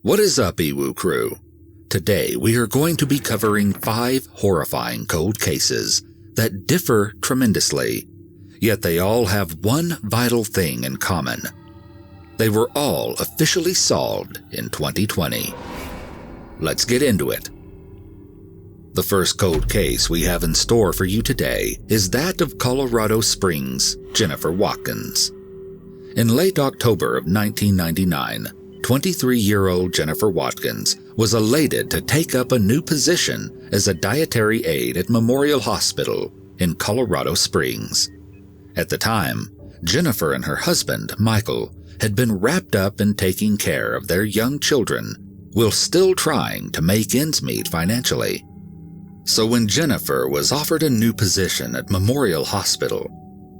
What is up, EWU crew? Today we are going to be covering 5 horrifying cold cases that differ tremendously, yet they all have one vital thing in common. They were all officially solved in 2020. Let's get into it. The first cold case we have in store for you today is that of Colorado Springs' Jennifer Watkins. In late October of 1999, 23-year-old Jennifer Watkins was elated to take up a new position as a dietary aide at Memorial Hospital in Colorado Springs. At the time, Jennifer and her husband, Michael, had been wrapped up in taking care of their young children while still trying to make ends meet financially. So when Jennifer was offered a new position at Memorial Hospital,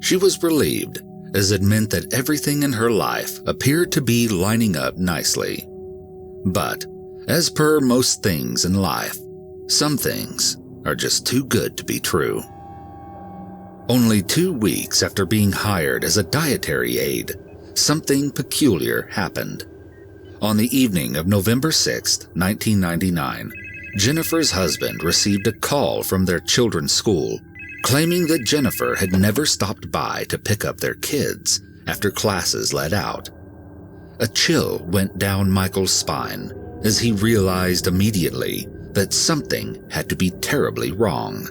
she was relieved, as it meant that everything in her life appeared to be lining up nicely. But, as per most things in life, some things are just too good to be true. Only 2 weeks after being hired as a dietary aide, something peculiar happened. On the evening of November 6, 1999, Jennifer's husband received a call from their children's school claiming that Jennifer had never stopped by to pick up their kids after classes let out. A chill went down Michael's spine as he realized immediately that something had to be terribly wrong.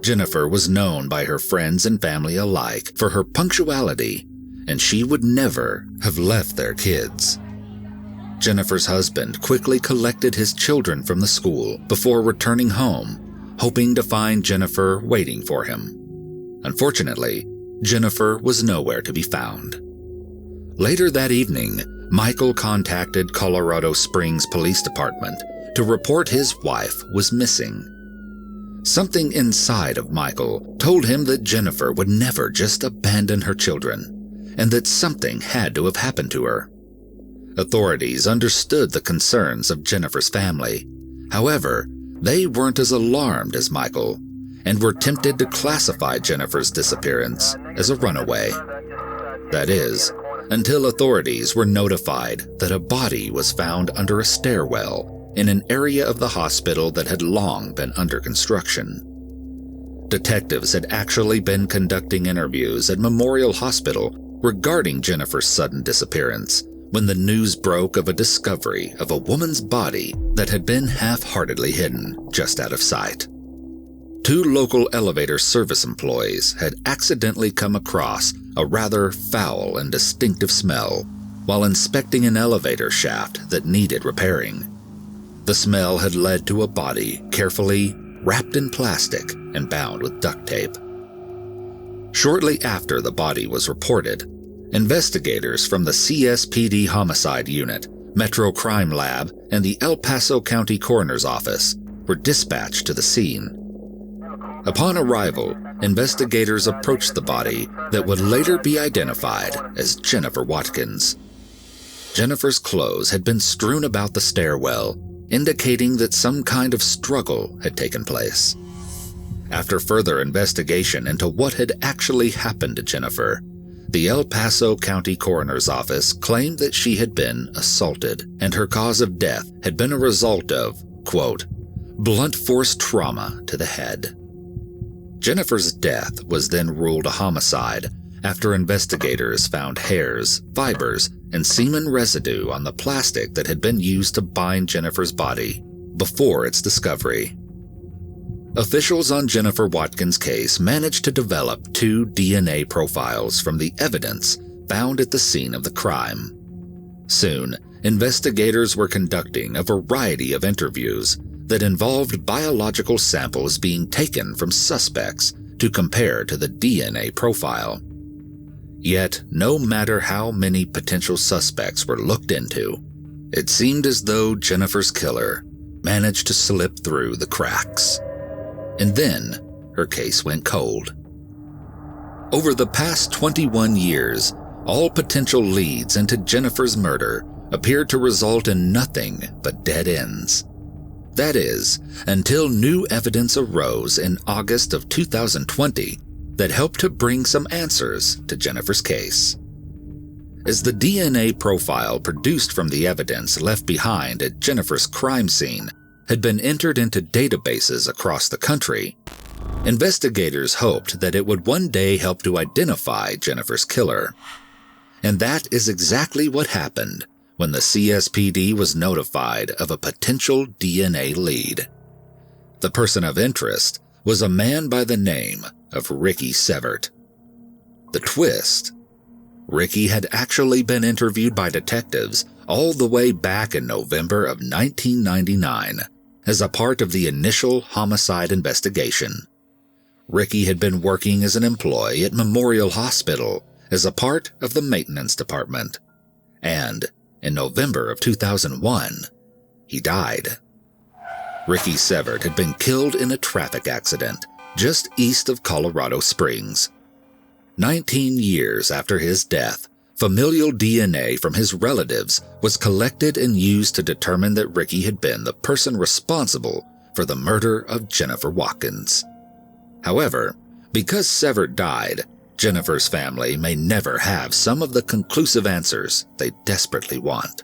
Jennifer was known by her friends and family alike for her punctuality, and she would never have left their kids. Jennifer's husband quickly collected his children from the school before returning home, hoping to find Jennifer waiting for him. Unfortunately, Jennifer was nowhere to be found. Later that evening, Michael contacted Colorado Springs Police Department to report his wife was missing. Something inside of Michael told him that Jennifer would never just abandon her children, and that something had to have happened to her. Authorities understood the concerns of Jennifer's family. However, they weren't as alarmed as Michael, and were tempted to classify Jennifer's disappearance as a runaway. That is, until authorities were notified that a body was found under a stairwell in an area of the hospital that had long been under construction. Detectives had actually been conducting interviews at Memorial Hospital regarding Jennifer's sudden disappearance when the news broke of a discovery of a woman's body that had been half-heartedly hidden just out of sight. 2 local elevator service employees had accidentally come across a rather foul and distinctive smell while inspecting an elevator shaft that needed repairing. The smell had led to a body carefully wrapped in plastic and bound with duct tape. Shortly after the body was reported, investigators from the CSPD Homicide Unit, Metro Crime Lab, and the El Paso County Coroner's Office were dispatched to the scene. Upon arrival, investigators approached the body that would later be identified as Jennifer Watkins. Jennifer's clothes had been strewn about the stairwell, indicating that some kind of struggle had taken place. After further investigation into what had actually happened to Jennifer, the El Paso County Coroner's Office claimed that she had been assaulted, and her cause of death had been a result of, quote, blunt force trauma to the head. Jennifer's death was then ruled a homicide after investigators found hairs, fibers, and semen residue on the plastic that had been used to bind Jennifer's body before its discovery. Officials on Jennifer Watkins' case managed to develop 2 DNA profiles from the evidence found at the scene of the crime. Soon, investigators were conducting a variety of interviews that involved biological samples being taken from suspects to compare to the DNA profile. Yet, no matter how many potential suspects were looked into, it seemed as though Jennifer's killer managed to slip through the cracks. And then, her case went cold. Over the past 21 years, all potential leads into Jennifer's murder appeared to result in nothing but dead ends. That is, until new evidence arose in August of 2020 that helped to bring some answers to Jennifer's case. as the DNA profile produced from the evidence left behind at Jennifer's crime scene had been entered into databases across the country. Investigators hoped that it would one day help to identify Jennifer's killer. And that is exactly what happened when the CSPD was notified of a potential DNA lead. The person of interest was a man by the name of Ricky Severt. The twist: Ricky had actually been interviewed by detectives all the way back in November of 1999 as a part of the initial homicide investigation. Ricky had been working as an employee at Memorial Hospital as a part of the maintenance department. And in November of 2001, he died. Ricky Severt had been killed in a traffic accident just east of Colorado Springs. 19 years after his death, familial DNA from his relatives was collected and used to determine that Ricky had been the person responsible for the murder of Jennifer Watkins. However, because Severt died, Jennifer's family may never have some of the conclusive answers they desperately want.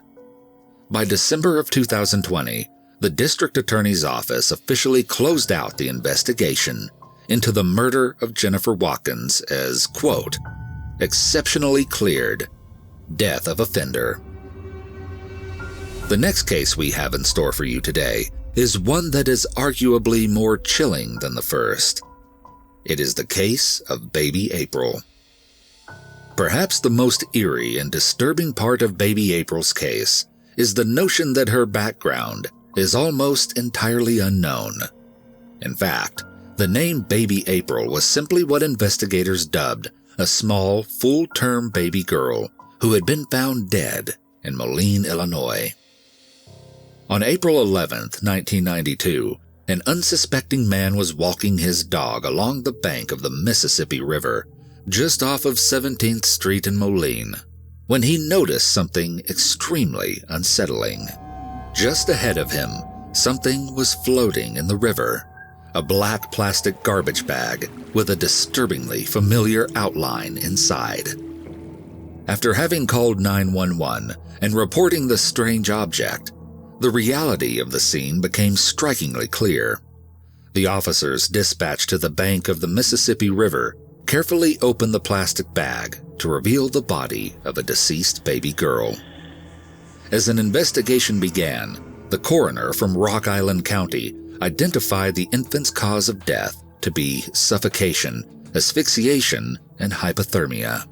By December of 2020, the district attorney's office officially closed out the investigation into the murder of Jennifer Watkins as, quote, exceptionally cleared, death of offender. The next case we have in store for you today is one that is arguably more chilling than the first. It is the case of Baby April. Perhaps the most eerie and disturbing part of Baby April's case is the notion that her background is almost entirely unknown. In fact, the name Baby April was simply what investigators dubbed a small, full-term baby girl who had been found dead in Moline, Illinois. On April 11, 1992, an unsuspecting man was walking his dog along the bank of the Mississippi River, just off of 17th Street in Moline, when he noticed something extremely unsettling. Just ahead of him, something was floating in the river, a black plastic garbage bag with a disturbingly familiar outline inside. After having called 911 and reporting the strange object, the reality of the scene became strikingly clear. The officers dispatched to the bank of the Mississippi River carefully opened the plastic bag to reveal the body of a deceased baby girl. As an investigation began, the coroner from Rock Island County identified the infant's cause of death to be suffocation, asphyxiation, and hypothermia.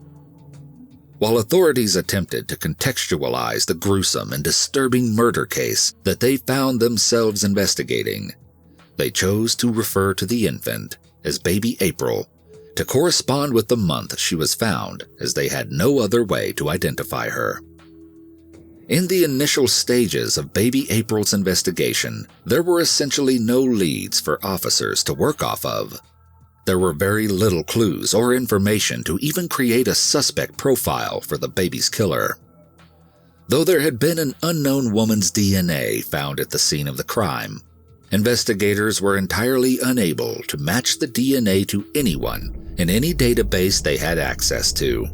While authorities attempted to contextualize the gruesome and disturbing murder case that they found themselves investigating, they chose to refer to the infant as Baby April to correspond with the month she was found, as they had no other way to identify her. In the initial stages of Baby April's investigation, there were essentially no leads for officers to work off of. There were very little clues or information to even create a suspect profile for the baby's killer. Though there had been an unknown woman's DNA found at the scene of the crime, investigators were entirely unable to match the DNA to anyone in any database they had access to.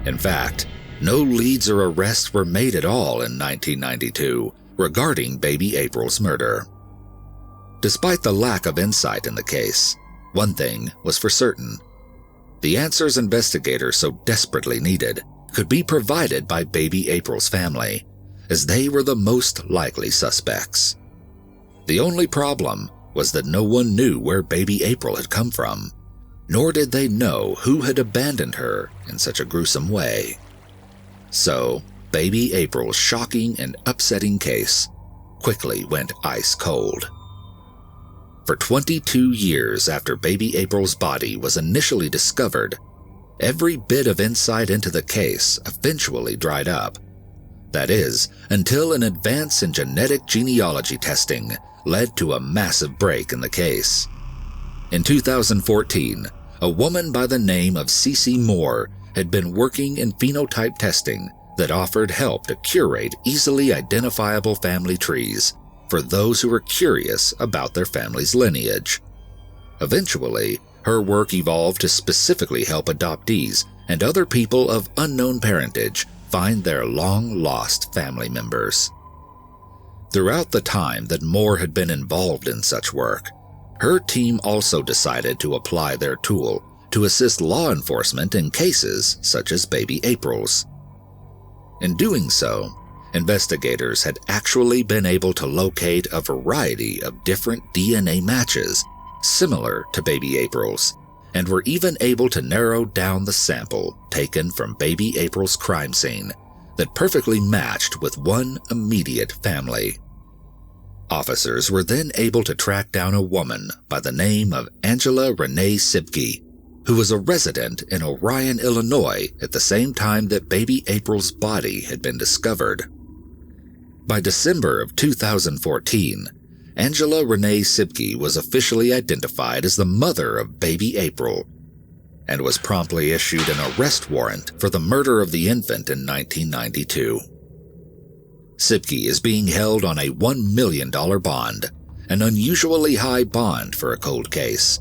In fact, no leads or arrests were made at all in 1992 regarding Baby April's murder. Despite the lack of insight in the case, one thing was for certain. The answers investigators so desperately needed could be provided by Baby April's family, as they were the most likely suspects. The only problem was that no one knew where Baby April had come from, nor did they know who had abandoned her in such a gruesome way. So, Baby April's shocking and upsetting case quickly went ice cold. For 22 years after Baby April's body was initially discovered, every bit of insight into the case eventually dried up. That is, until an advance in genetic genealogy testing led to a massive break in the case. In 2014, a woman by the name of Cece Moore had been working in phenotype testing that offered help to curate easily identifiable family trees for those who were curious about their family's lineage. Eventually, her work evolved to specifically help adoptees and other people of unknown parentage find their long-lost family members. Throughout the time that Moore had been involved in such work, her team also decided to apply their tool to assist law enforcement in cases such as Baby April's. In doing so, investigators had actually been able to locate a variety of different DNA matches similar to Baby April's, and were even able to narrow down the sample taken from Baby April's crime scene that perfectly matched with one immediate family. Officers were then able to track down a woman by the name of Angela Renee Sibke, who was a resident in Orion, Illinois at the same time that Baby April's body had been discovered. By December of 2014, Angela Renee Sibke was officially identified as the mother of Baby April and was promptly issued an arrest warrant for the murder of the infant in 1992. Sibke is being held on a $1 million bond, an unusually high bond for a cold case,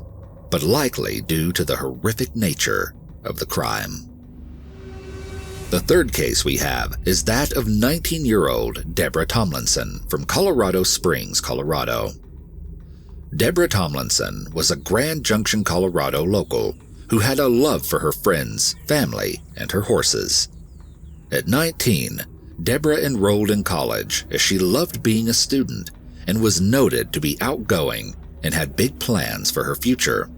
but likely due to the horrific nature of the crime. The third case we have is that of 19-year-old Deborah Tomlinson from Colorado Springs, Colorado. Deborah Tomlinson was a Grand Junction, Colorado local who had a love for her friends, family, and her horses. At 19, Deborah enrolled in college as she loved being a student and was noted to be outgoing and had big plans for her future.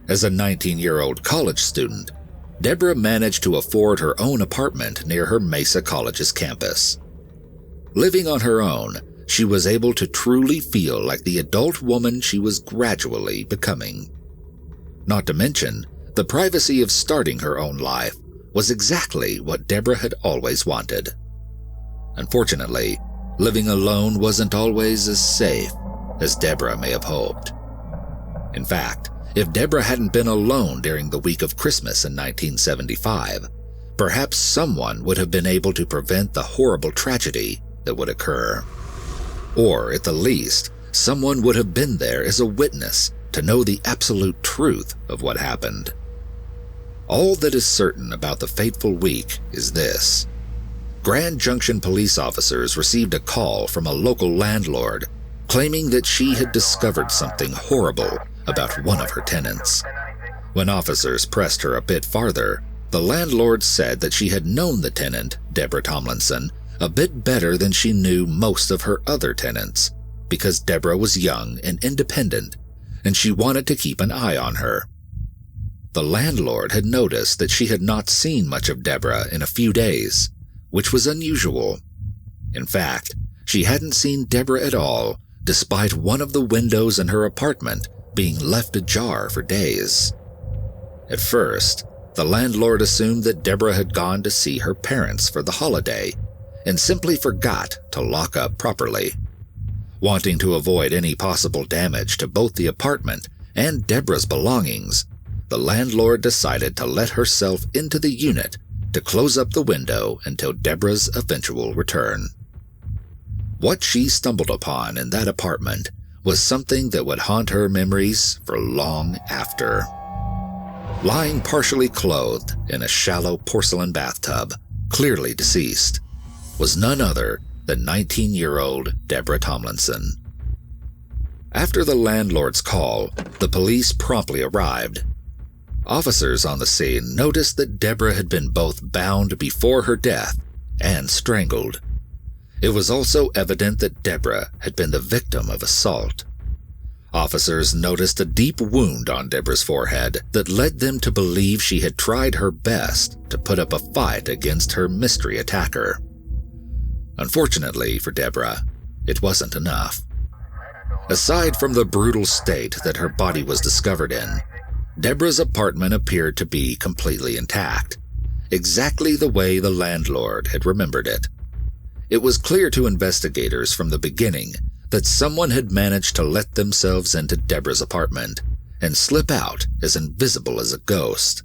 As a 19-year-old college student, Deborah managed to afford her own apartment near her Mesa College's campus. Living on her own, she was able to truly feel like the adult woman she was gradually becoming. Not to mention, the privacy of starting her own life was exactly what Deborah had always wanted. Unfortunately, living alone wasn't always as safe as Deborah may have hoped. In fact, if Deborah hadn't been alone during the week of Christmas in 1975, perhaps someone would have been able to prevent the horrible tragedy that would occur. Or, at the least, someone would have been there as a witness to know the absolute truth of what happened. All that is certain about the fateful week is this. Grand Junction police officers received a call from a local landlord claiming that she had discovered something horrible about one of her tenants. When officers pressed her a bit farther, the landlord said that she had known the tenant, Deborah Tomlinson, a bit better than she knew most of her other tenants, because Deborah was young and independent, and she wanted to keep an eye on her. The landlord had noticed that she had not seen much of Deborah in a few days, which was unusual. In fact, she hadn't seen Deborah at all, despite one of the windows in her apartment being left ajar for days. At first, the landlord assumed that Deborah had gone to see her parents for the holiday and simply forgot to lock up properly. Wanting to avoid any possible damage to both the apartment and Deborah's belongings, the landlord decided to let herself into the unit to close up the window until Deborah's eventual return. What she stumbled upon in that apartment was something that would haunt her memories for long after. Lying partially clothed in a shallow porcelain bathtub, clearly deceased, was none other than 19-year-old Deborah Tomlinson. After the landlord's call, the police promptly arrived. Officers on the scene noticed that Deborah had been both bound before her death and strangled. It was also evident that Deborah had been the victim of assault. Officers noticed a deep wound on Deborah's forehead that led them to believe she had tried her best to put up a fight against her mystery attacker. Unfortunately for Deborah, it wasn't enough. Aside from the brutal state that her body was discovered in, Deborah's apartment appeared to be completely intact, exactly the way the landlord had remembered it. It was clear to investigators from the beginning that someone had managed to let themselves into Deborah's apartment and slip out as invisible as a ghost.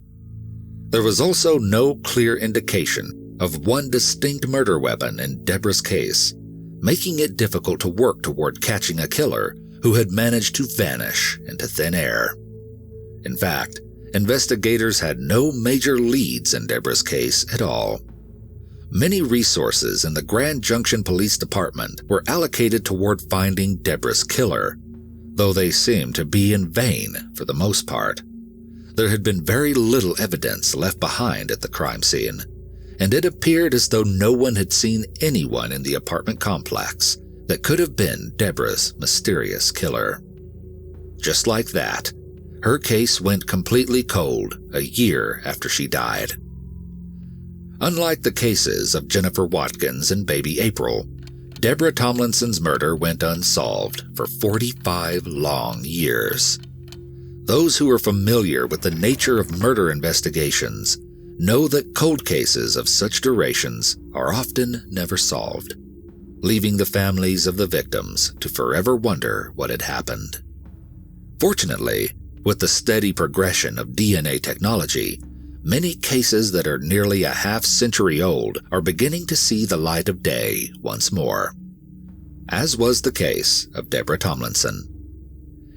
There was also no clear indication of one distinct murder weapon in Deborah's case, making it difficult to work toward catching a killer who had managed to vanish into thin air. In fact, investigators had no major leads in Deborah's case at all. Many resources in the Grand Junction Police Department were allocated toward finding Deborah's killer, though they seemed to be in vain for the most part. There had been very little evidence left behind at the crime scene, and it appeared as though no one had seen anyone in the apartment complex that could have been Deborah's mysterious killer. Just like that, her case went completely cold a year after she died. Unlike the cases of Jennifer Watkins and baby April, Deborah Tomlinson's murder went unsolved for 45 long years. Those who are familiar with the nature of murder investigations know that cold cases of such durations are often never solved, leaving the families of the victims to forever wonder what had happened. Fortunately, with the steady progression of DNA technology, many cases that are nearly a half-century old are beginning to see the light of day once more, as was the case of Deborah Tomlinson.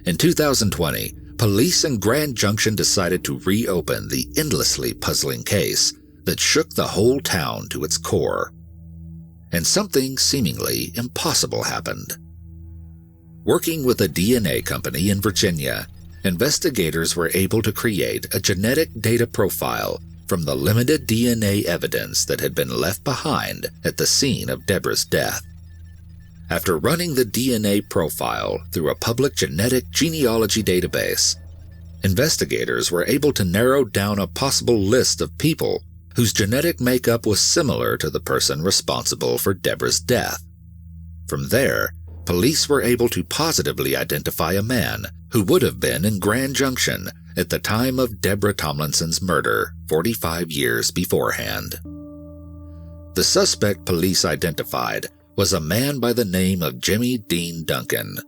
In 2020, police in Grand Junction decided to reopen the endlessly puzzling case that shook the whole town to its core. And something seemingly impossible happened. Working with a DNA company in Virginia, investigators were able to create a genetic data profile from the limited DNA evidence that had been left behind at the scene of Deborah's death. After running the DNA profile through a public genetic genealogy database, investigators were able to narrow down a possible list of people whose genetic makeup was similar to the person responsible for Deborah's death. From there, police were able to positively identify a man who would have been in Grand Junction at the time of Deborah Tomlinson's murder 45 years beforehand. The suspect police identified was a man by the name of Jimmy Dean Duncan.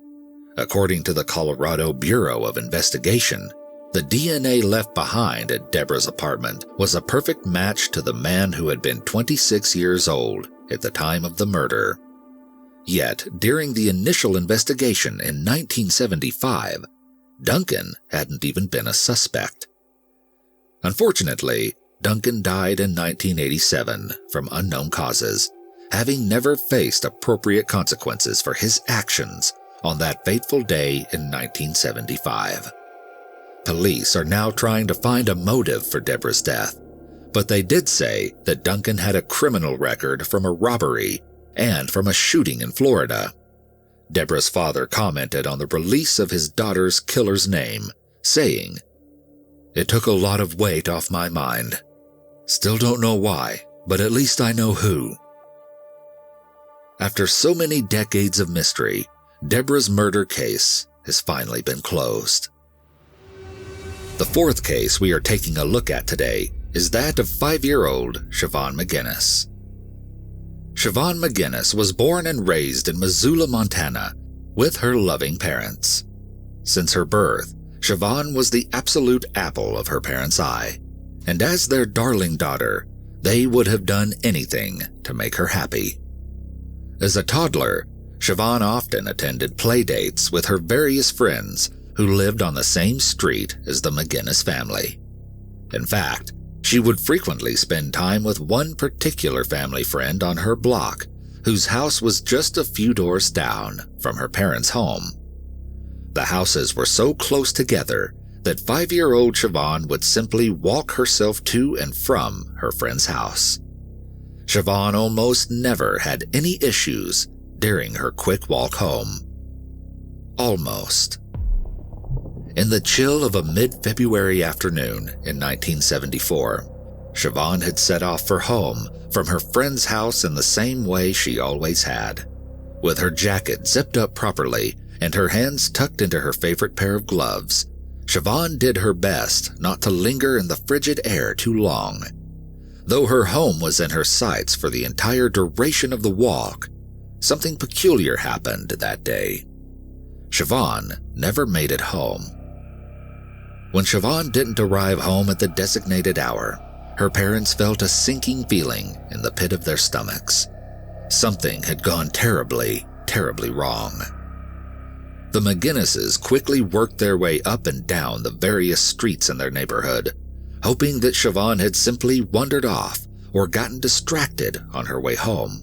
According to the Colorado Bureau of Investigation, the DNA left behind at Deborah's apartment was a perfect match to the man who had been 26 years old at the time of the murder. Yet, during the initial investigation in 1975, Duncan hadn't even been a suspect. Unfortunately, Duncan died in 1987 from unknown causes, having never faced appropriate consequences for his actions on that fateful day in 1975. Police are now trying to find a motive for Deborah's death, but they did say that Duncan had a criminal record from a robbery and from a shooting in Florida. Deborah's father commented on the release of his daughter's killer's name, saying, "It took a lot of weight off my mind. Still don't know why, but at least I know who." After so many decades of mystery, Deborah's murder case has finally been closed. The fourth case we are taking a look at today is that of 5-year-old SIOBHAN McGuinness. SIOBHAN McGuinness was born and raised in Missoula, Montana, with her loving parents. Since her birth, SIOBHAN was the absolute apple of her parents' eye, and as their darling daughter, they would have done anything to make her happy. As a toddler, SIOBHAN often attended play dates with her various friends who lived on the same street as the McGuinness family. In fact, she would frequently spend time with one particular family friend on her block, whose house was just a few doors down from her parents' home. The houses were so close together that 5-year-old SIOBHAN would simply walk herself to and from her friend's house. SIOBHAN almost never had any issues during her quick walk home. Almost. In the chill of a mid-February afternoon in 1974, SIOBHAN had set off for home from her friend's house in the same way she always had. With her jacket zipped up properly and her hands tucked into her favorite pair of gloves, SIOBHAN did her best not to linger in the frigid air too long. Though her home was in her sights for the entire duration of the walk, something peculiar happened that day. SIOBHAN never made it home. When SIOBHAN didn't arrive home at the designated hour, her parents felt a sinking feeling in the pit of their stomachs. Something had gone terribly, terribly wrong. The McGuinnesses quickly worked their way up and down the various streets in their neighborhood, hoping that SIOBHAN had simply wandered off or gotten distracted on her way home.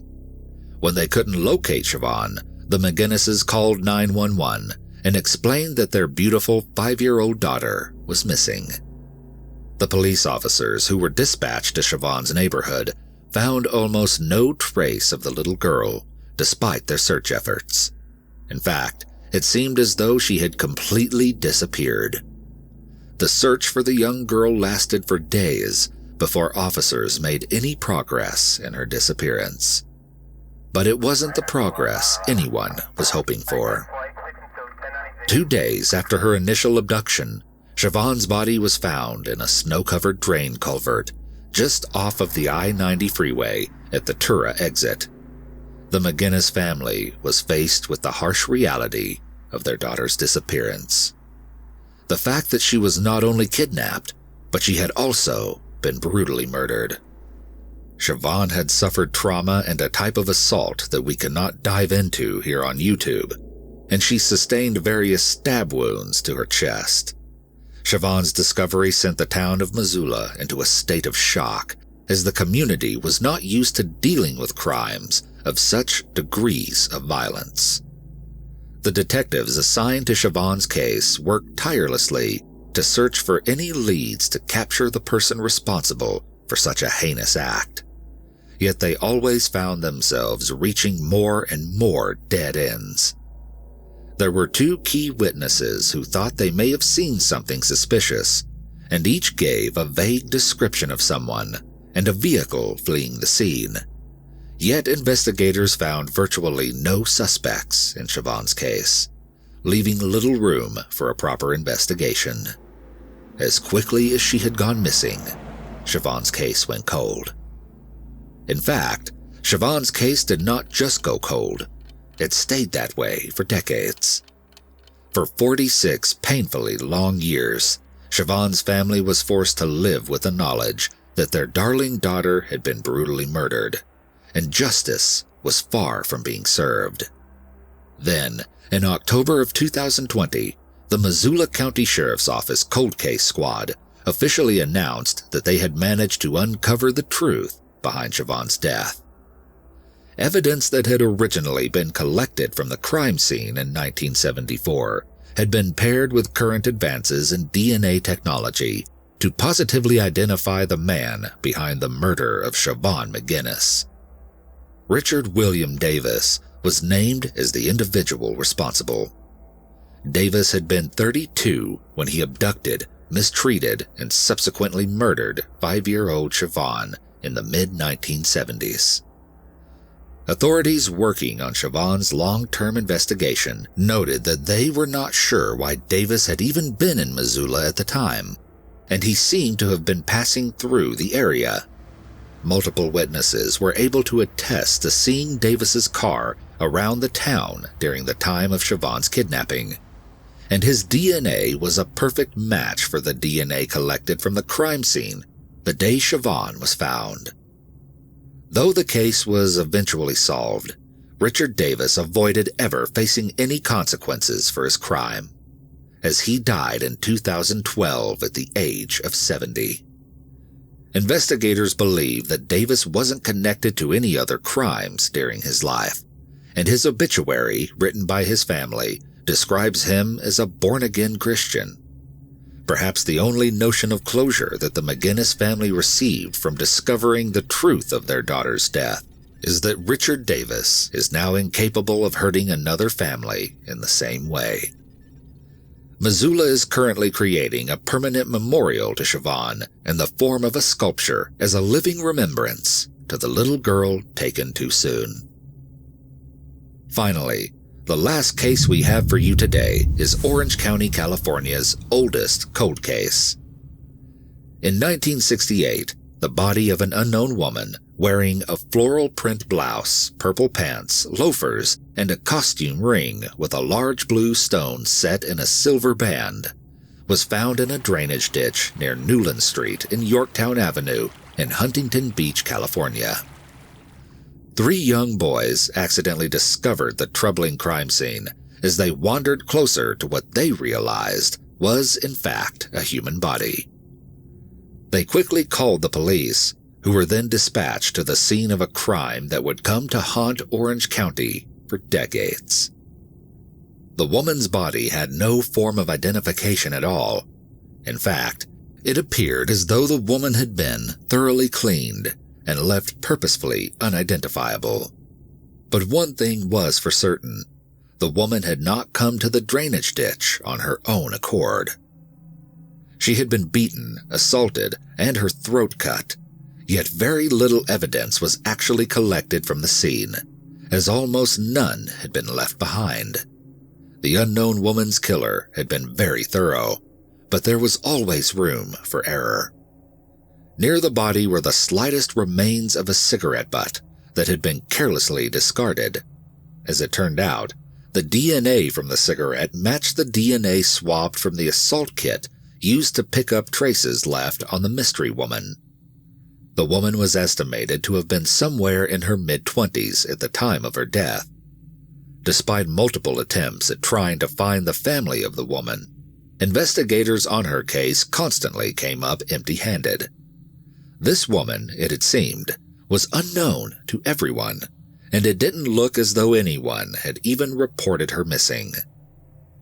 When they couldn't locate SIOBHAN, the McGuinnesses called 911 and explained that their beautiful 5-year-old daughter was missing. The police officers who were dispatched to SIOBHAN's neighborhood found almost no trace of the little girl, despite their search efforts. In fact, it seemed as though she had completely disappeared. The search for the young girl lasted for days before officers made any progress in her disappearance. But it wasn't the progress anyone was hoping for. 2 days after her initial abduction, SIOBHAN's body was found in a snow-covered drain culvert just off of the I-90 freeway at the Tura exit. The McGuinness family was faced with the harsh reality of their daughter's disappearance. The fact that she was not only kidnapped, but she had also been brutally murdered. SIOBHAN had suffered trauma and a type of assault that we cannot dive into here on YouTube, and she sustained various stab wounds to her chest. SIOBHAN's discovery sent the town of Missoula into a state of shock, as the community was not used to dealing with crimes of such degrees of violence. The detectives assigned to SIOBHAN's case worked tirelessly to search for any leads to capture the person responsible for such a heinous act. Yet they always found themselves reaching more and more dead ends. There were 2 key witnesses who thought they may have seen something suspicious, and each gave a vague description of someone and a vehicle fleeing the scene. Yet investigators found virtually no suspects in SIOBHAN's case, leaving little room for a proper investigation. As quickly as she had gone missing, SIOBHAN's case went cold. In fact, SIOBHAN's case did not just go cold, it stayed that way for decades. For 46 painfully long years, SIOBHAN's family was forced to live with the knowledge that their darling daughter had been brutally murdered, and justice was far from being served. Then, in October of 2020, the Missoula County Sheriff's Office Cold Case Squad officially announced that they had managed to uncover the truth behind SIOBHAN's death. Evidence that had originally been collected from the crime scene in 1974 had been paired with current advances in DNA technology to positively identify the man behind the murder of SIOBHAN McGuinness. Richard William Davis was named as the individual responsible. Davis had been 32 when he abducted, mistreated, and subsequently murdered 5-year-old SIOBHAN in the mid-1970s. Authorities working on SIOBHAN's long-term investigation noted that they were not sure why Davis had even been in Missoula at the time, and he seemed to have been passing through the area. Multiple witnesses were able to attest to seeing Davis's car around the town during the time of SIOBHAN's kidnapping, and his DNA was a perfect match for the DNA collected from the crime scene the day SIOBHAN was found. Though the case was eventually solved, Richard Davis avoided ever facing any consequences for his crime, as he died in 2012 at the age of 70. Investigators believe that Davis wasn't connected to any other crimes during his life, and his obituary, written by his family, describes him as a born-again Christian. Perhaps the only notion of closure that the McGuinness family received from discovering the truth of their daughter's death is that Richard Davis is now incapable of hurting another family in the same way. Missoula is currently creating a permanent memorial to SIOBHAN in the form of a sculpture as a living remembrance to the little girl taken too soon. Finally, the last case we have for you today is Orange County, California's oldest cold case. In 1968, the body of an unknown woman wearing a floral print blouse, purple pants, loafers, and a costume ring with a large blue stone set in a silver band was found in a drainage ditch near Newland Street in Yorktown Avenue in Huntington Beach, California. 3 young boys accidentally discovered the troubling crime scene as they wandered closer to what they realized was, in fact, a human body. They quickly called the police, who were then dispatched to the scene of a crime that would come to haunt Orange County for decades. The woman's body had no form of identification at all. In fact, it appeared as though the woman had been thoroughly cleaned and left purposefully unidentifiable. But one thing was for certain: the woman had not come to the drainage ditch on her own accord. She had been beaten, assaulted, and her throat cut, yet very little evidence was actually collected from the scene, as almost none had been left behind. The unknown woman's killer had been very thorough, but there was always room for error. Near the body were the slightest remains of a cigarette butt that had been carelessly discarded. As it turned out, the DNA from the cigarette matched the DNA swabbed from the assault kit used to pick up traces left on the mystery woman. The woman was estimated to have been somewhere in her mid-20s at the time of her death. Despite multiple attempts at trying to find the family of the woman, investigators on her case constantly came up empty-handed. This woman, it had seemed, was unknown to everyone, and it didn't look as though anyone had even reported her missing.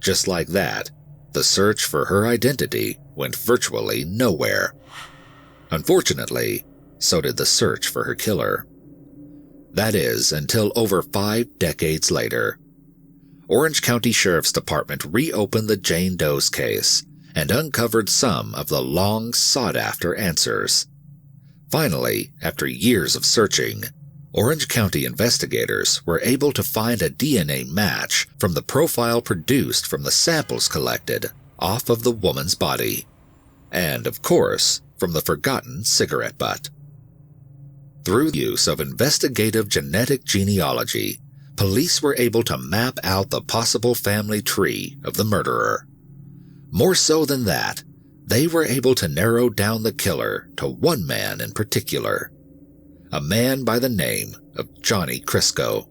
Just like that, the search for her identity went virtually nowhere. Unfortunately, so did the search for her killer. That is, until over 5 decades later. Orange County Sheriff's Department reopened the Jane Doe's case and uncovered some of the long sought-after answers. Finally, after years of searching, Orange County investigators were able to find a DNA match from the profile produced from the samples collected off of the woman's body. And, of course, from the forgotten cigarette butt. Through the use of investigative genetic genealogy, police were able to map out the possible family tree of the murderer. More so than that, they were able to narrow down the killer to one man in particular, a man by the name of Johnny Crisco.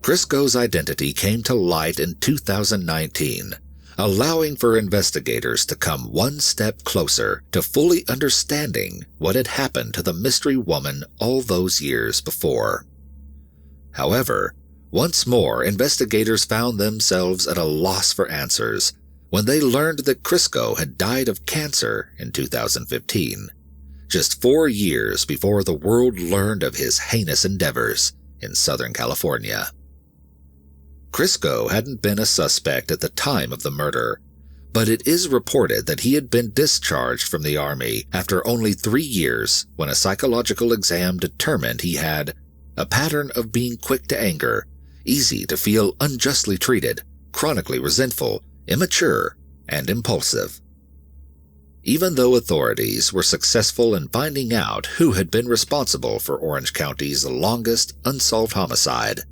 Crisco's identity came to light in 2019, allowing for investigators to come one step closer to fully understanding what had happened to the mystery woman all those years before. However, once more investigators found themselves at a loss for answers when they learned that Crisco had died of cancer in 2015, just 4 years before the world learned of his heinous endeavors in Southern California. Crisco hadn't been a suspect at the time of the murder, but it is reported that he had been discharged from the Army after only 3 years when a psychological exam determined he had a pattern of being quick to anger, easy to feel unjustly treated, chronically resentful, immature, and impulsive. Even though authorities were successful in finding out who had been responsible for Orange County's longest unsolved homicide,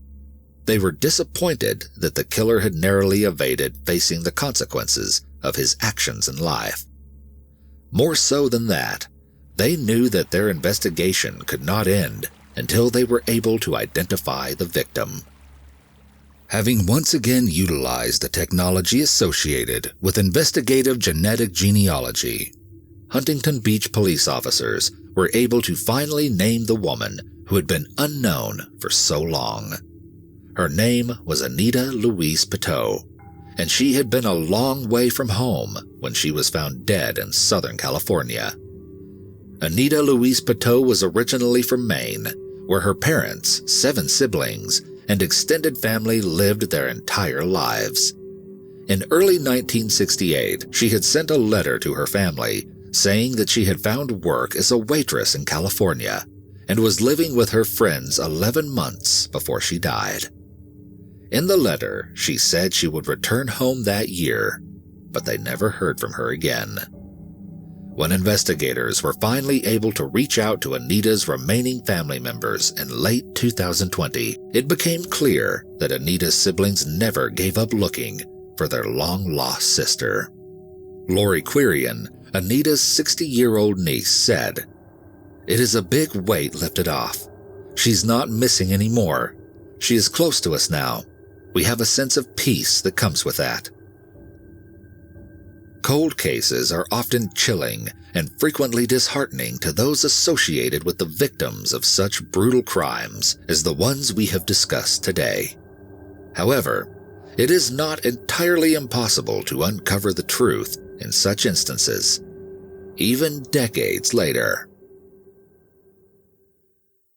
they were disappointed that the killer had narrowly evaded facing the consequences of his actions in life. More so than that, they knew that their investigation could not end until they were able to identify the victim. Having once again utilized the technology associated with investigative genetic genealogy, Huntington Beach police officers were able to finally name the woman who had been unknown for so long. Her name was Anita Louise Pitot, and she had been a long way from home when she was found dead in Southern California. Anita Louise Pitot was originally from Maine, where her parents, 7 siblings, and extended family lived their entire lives. In early 1968, she had sent a letter to her family saying that she had found work as a waitress in California and was living with her friends 11 months before she died. In the letter, she said she would return home that year, but they never heard from her again. When investigators were finally able to reach out to Anita's remaining family members in late 2020, it became clear that Anita's siblings never gave up looking for their long-lost sister. Lori Quirian, Anita's 60-year-old niece, said, "It is a big weight lifted off. She's not missing anymore. She is close to us now. We have a sense of peace that comes with that." Cold cases are often chilling and frequently disheartening to those associated with the victims of such brutal crimes as the ones we have discussed today. However, it is not entirely impossible to uncover the truth in such instances, even decades later.